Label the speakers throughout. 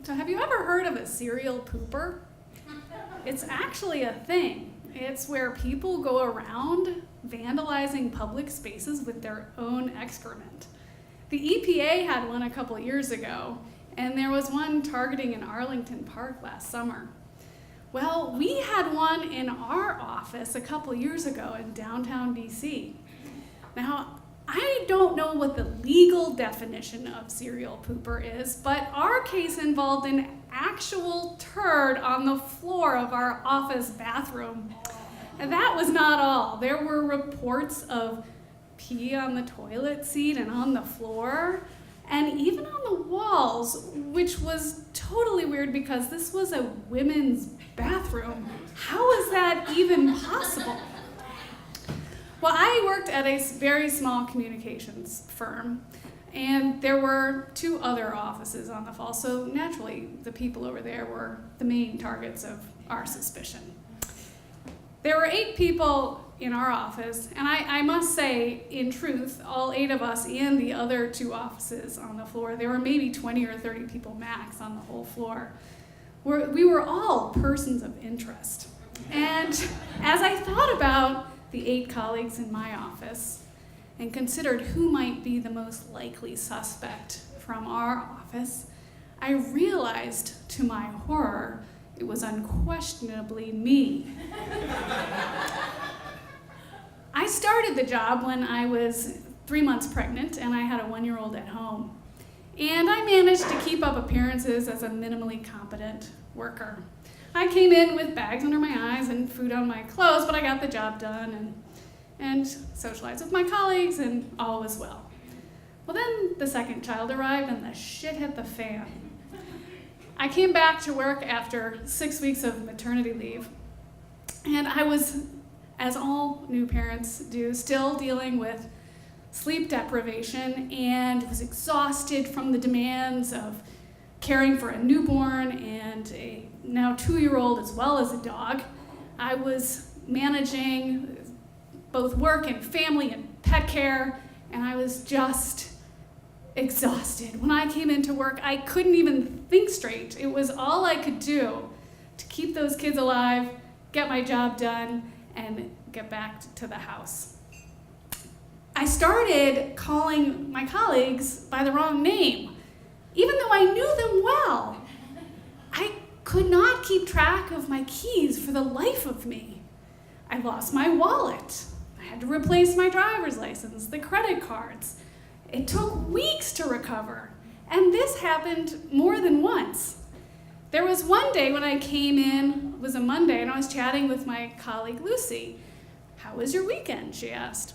Speaker 1: So have you ever heard of a serial pooper? It's actually a thing. It's where people go around vandalizing public spaces with their own excrement. The EPA had one a couple years ago, and there was one targeting in Arlington Park last summer. Well, we had one in our office a couple years ago in downtown DC. Now, I don't know what the legal definition of serial pooper is, but our case involved an actual turd on the floor of our office bathroom. And that was not all. There were reports of pee on the toilet seat and on the floor, and even on the walls, which was totally weird because this was a women's bathroom. How is that even possible? Well, I worked at a very small communications firm, and there were 2 other offices on the fall, so naturally the people over there were the main targets of our suspicion. There were 8 people in our office, and I must say, in truth, all 8 of us and the other 2 offices on the floor, there were maybe 20 or 30 people max on the whole floor. We were all persons of interest. And as I thought about the 8 colleagues in my office and considered who might be the most likely suspect from our office, I realized to my horror it was unquestionably me. I started the job when I was 3 months pregnant and I had a 1-year-old at home. And I managed to keep up appearances as a minimally competent worker. I came in with bags under my eyes and food on my clothes, but I got the job done and socialized with my colleagues, and all was well. Well, then the second child arrived and the shit hit the fan. I came back to work after 6 weeks of maternity leave, and I was, as all new parents do, still dealing with sleep deprivation and was exhausted from the demands of caring for a newborn and a now 2-year-old as well as a dog. I was managing both work and family and pet care, and I was just exhausted. When I came into work, I couldn't even think straight. It was all I could do to keep those kids alive, get my job done, and get back to the house. I started calling my colleagues by the wrong name, even though I knew them well. I could not keep track of my keys for the life of me. I lost my wallet. I had to replace my driver's license, the credit cards. It took weeks to recover, and this happened more than once. There was one day when I came in, it was a Monday, and I was chatting with my colleague Lucy. "How was your weekend?" she asked.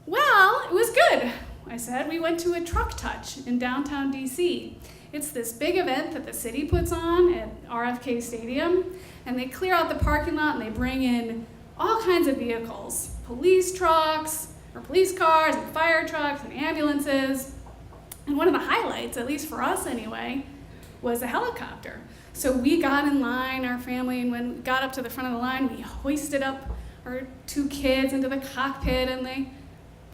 Speaker 1: "Well, it was good," I said. "We went to a truck touch in downtown DC. It's this big event that the city puts on at RFK Stadium, and they clear out the parking lot and they bring in all kinds of vehicles, police trucks, or police cars, and fire trucks, and ambulances. And one of the highlights, at least for us anyway, was a helicopter. So we got in line, our family, and when we got up to the front of the line, we hoisted up our 2 kids into the cockpit, and they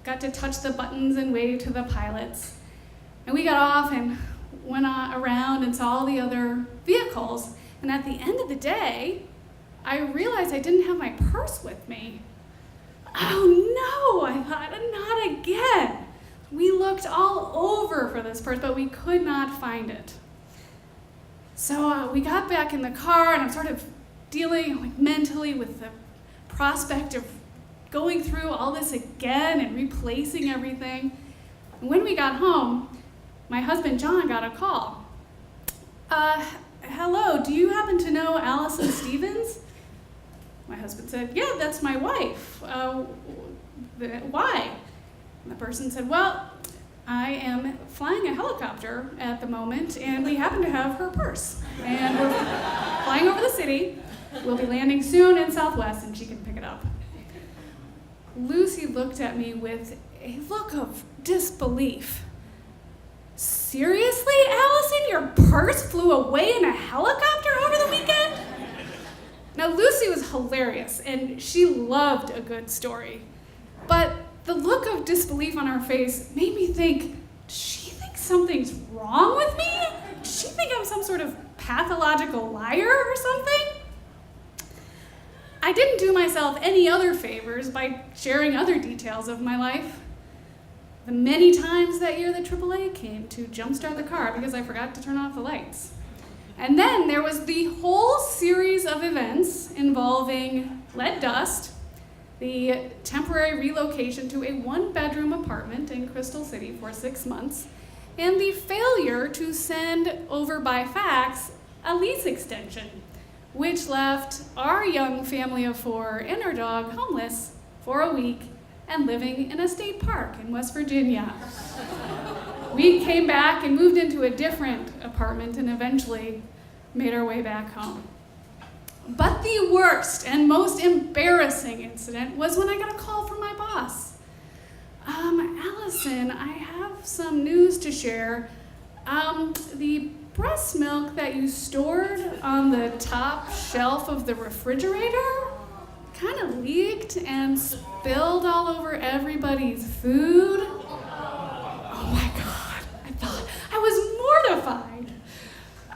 Speaker 1: got to touch the buttons and wave to the pilots. And we got off and went around and saw all the other vehicles. And at the end of the day, I realized I didn't have my purse with me. Oh no, I thought, not again. We looked all over for this purse, but we could not find it. So we got back in the car, and I'm sort of dealing mentally with the prospect of going through all this again and replacing everything. And when we got home, my husband John got a call. "Hello, do you happen to know Allison Stevens?" My husband said, "Yeah, that's my wife. Why?" And the person said, "Well, I am flying a helicopter at the moment, and we happen to have her purse. And we're flying over the city. We'll be landing soon in Southwest, and she can pick it up." Lucy looked at me with a look of disbelief. "Seriously, Allison, your purse flew away in a helicopter over the weekend?" Now, Lucy was hilarious, and she loved a good story. But the look of disbelief on her face made me think, does she think something's wrong with me? Does she think I'm some some sort of pathological liar or something? I didn't do myself any other favors by sharing other details of my life. The many times that year that AAA came to jumpstart the car because I forgot to turn off the lights. And then there was the whole series of events involving lead dust, the temporary relocation to a one-bedroom apartment in Crystal City for 6 months, and the failure to send over by fax a lease extension, which left our young family of 4 and our dog homeless for a week and living in a state park in West Virginia. We came back and moved into a different apartment and eventually made our way back home. But the worst and most embarrassing incident was when I got a call from my boss. Allison, I have some news to share. The breast milk that you stored on the top shelf of the refrigerator kind of leaked and spilled all over everybody's food. Oh my God, I was mortified.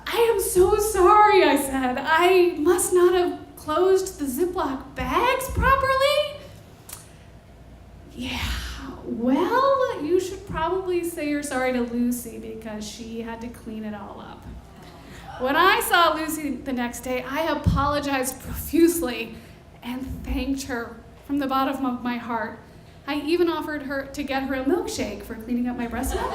Speaker 1: I am so sorry, I said. I must not have closed the Ziploc bags properly. Yeah, well, you should probably say you're sorry to Lucy because she had to clean it all up. When I saw Lucy the next day, I apologized profusely and thanked her from the bottom of my heart. I even offered her to get her a milkshake for cleaning up my breast milk.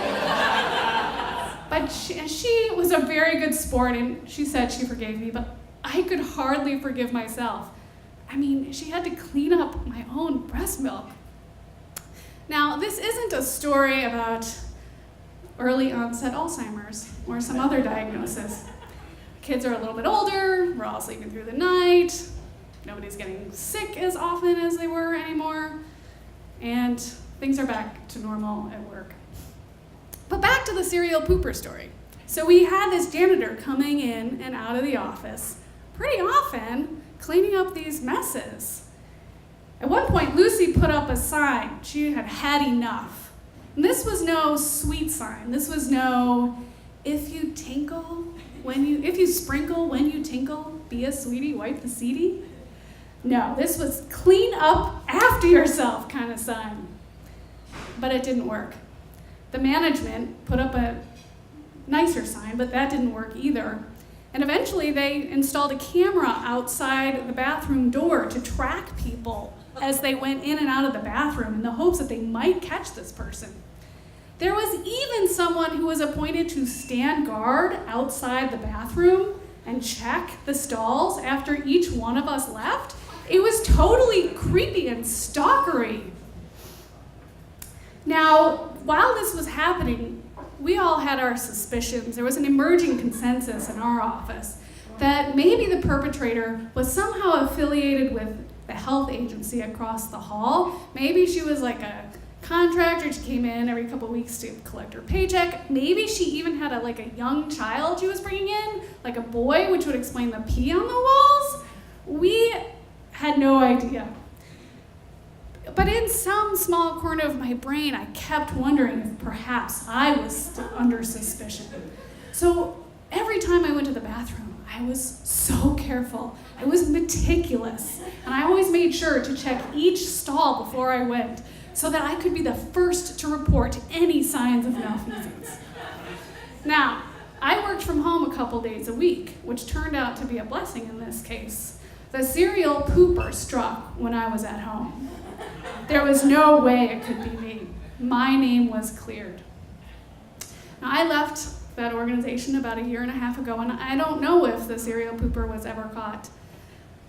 Speaker 1: But she was a very good sport, and she said she forgave me, but I could hardly forgive myself. I mean, she had to clean up my own breast milk. Now, this isn't a story about early onset Alzheimer's or some other diagnosis. Kids are a little bit older, we're all sleeping through the night, nobody's getting sick as often as they were anymore, and things are back to normal at work. But back to the serial pooper story. So we had this janitor coming in and out of the office pretty often, cleaning up these messes. At one point, Lucy put up a sign. She had had enough. And this was no sweet sign. This was no, if you sprinkle when you tinkle, be a sweetie, wipe the seedy. No, this was clean up after yourself kind of sign. But it didn't work. The management put up a nicer sign, but that didn't work either. And eventually they installed a camera outside the bathroom door to track people as they went in and out of the bathroom in the hopes that they might catch this person. There was even someone who was appointed to stand guard outside the bathroom and check the stalls after each one of us left. It was totally creepy and stalkery. Now, while this was happening, we all had our suspicions. There was an emerging consensus in our office that maybe the perpetrator was somehow affiliated with the health agency across the hall. Maybe she was like a contractor. She came in every couple weeks to collect her paycheck. Maybe she even had a young child she was bringing in, like a boy, which would explain the pee on the walls. We had no idea. But in some small corner of my brain, I kept wondering if perhaps I was under suspicion. So every time I went to the bathroom, I was so careful. I was meticulous. And I always made sure to check each stall before I went so that I could be the first to report any signs of malfeasance. Now, I worked from home a couple days a week, which turned out to be a blessing in this case. The serial pooper struck when I was at home. There was no way it could be me. My name was cleared. Now, I left that organization about 1.5 years ago, and I don't know if the serial pooper was ever caught.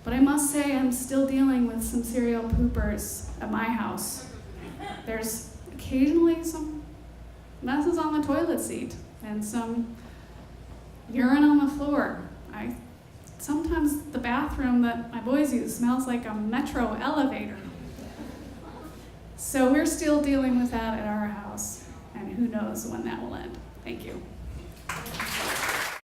Speaker 1: But I must say I'm still dealing with some serial poopers at my house. There's occasionally some messes on the toilet seat and some urine on the floor. Sometimes the bathroom that my boys use smells like a metro elevator. So we're still dealing with that at our house, and who knows when that will end. Thank you.